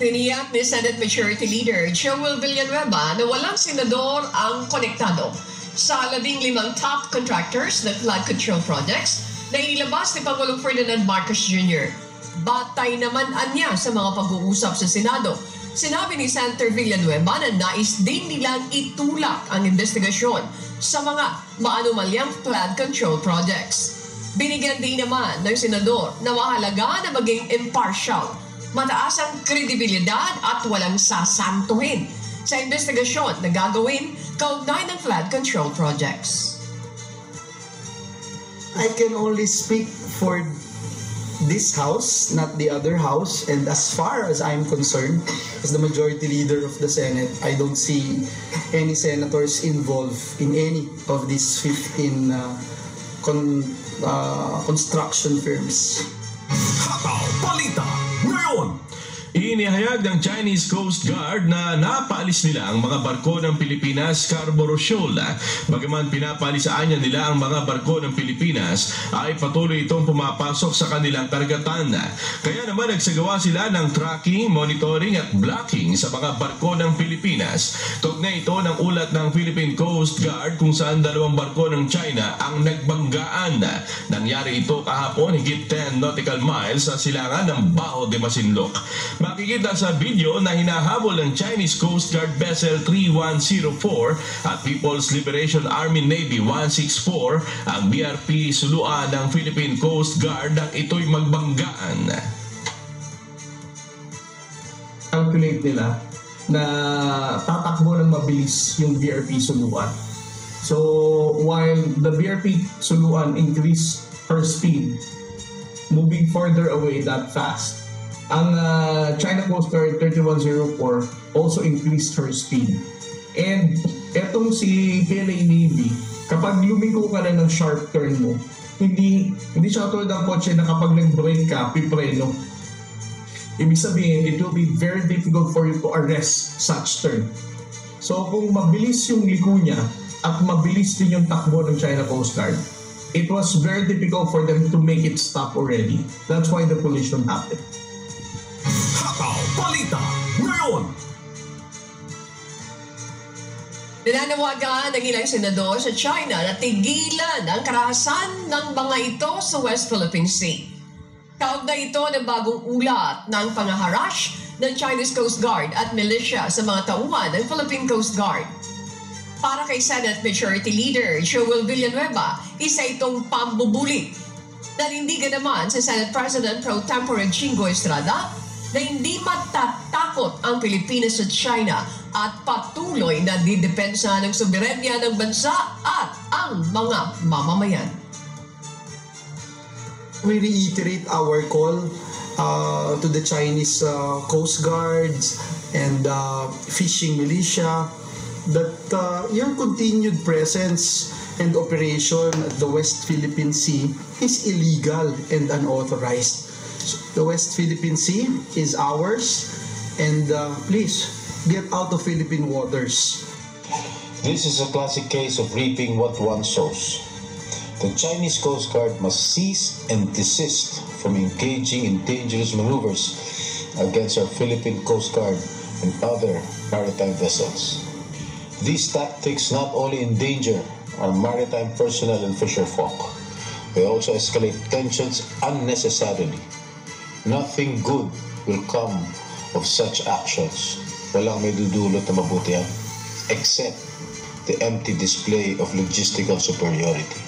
Tiniyak ni Senate Majority Leader Joel Villanueva na walang senador ang konektado sa 15 top contractors ng flood control projects na inilabas ni Pangulong Ferdinand Marcos Jr. Batay naman anya sa mga pag-uusap sa Senado. Sinabi ni Senator Villanueva na nais din nilang itulak ang investigasyon sa mga maanumalyang flood control projects. Binigyan din naman ng senador na mahalaga na maging impartial, mataas ang kredibilidad at walang sasantuhin sa investigasyon na gagawin kaugnay ng flood control projects. I can only speak for this house, not the other house, and as far as I'm concerned, as the majority leader of the Senate, I don't see any senators involved in any of these 15 construction firms. Hataw Balita ngayon! Inihayag ng Chinese Coast Guard na napaalis nila ang mga barko ng Pilipinas Scarborough Shoal. Bagaman pinapalisaan nila ang mga barko ng Pilipinas, ay patuloy itong pumapasok sa kanilang karagatan. Kaya naman nagsagawa sila ng tracking, monitoring at blocking sa mga barko ng Pilipinas. Kaugnay ito ng ulat ng Philippine Coast Guard kung saan 2 barko ng China ang nagbanggaan. Nangyari ito kahapon higit 10 nautical miles sa silangan ng Baho de Masinloc. Makikita sa video na hinahabol ng Chinese Coast Guard Vessel 3104 at People's Liberation Army Navy 164 ang BRP suluan ng Philippine Coast Guard nang ito'y magbanggaan. Calculate nila na tatakbo ng mabilis yung BRP suluan. So while the BRP suluan increased her speed, moving further away that fast, ang China Coast Guard 3104 also increased her speed. And etong si PLA Navy, kapag lumiko ka na ng sharp turn mo, hindi siya tulad ng kotse na kapag nag-brake ka, pipreno. Ibig sabihin, it will be very difficult for you to arrest such turn. So kung mabilis yung liko niya at mabilis din yung takbo ng China Coast Guard, it was very difficult for them to make it stop already. That's why the collision happened. Hataw Balita ngayon! Nananawagan ng ilang senador sa China na tigilan ang karahasan ng mga ito sa West Philippine Sea. Kaugnay ito ng bagong ulat ng pangaharash ng Chinese Coast Guard at militia sa mga tauhan ng Philippine Coast Guard. Para kay Senate Majority Leader Joel Villanueva, isa itong pambubuli. Nanindigan naman si Senate President Pro Tempore Jingo Estrada na hindi matatakot ang Pilipinas sa China at patuloy na didepensa ng soberenya ng bansa at ang mga mamamayan. We reiterate our call to the Chinese Coast Guards and fishing militia that your continued presence and operation at the West Philippine Sea is illegal and unauthorized. The West Philippine Sea is ours, and please get out of Philippine waters. This is a classic case of reaping what one sows. The Chinese Coast Guard must cease and desist from engaging in dangerous maneuvers against our Philippine Coast Guard and other maritime vessels. These tactics not only endanger our maritime personnel and fisherfolk, they also escalate tensions unnecessarily. Nothing good will come of such actions. Walang may dudulot na mabuti yan, except the empty display of logistical superiority.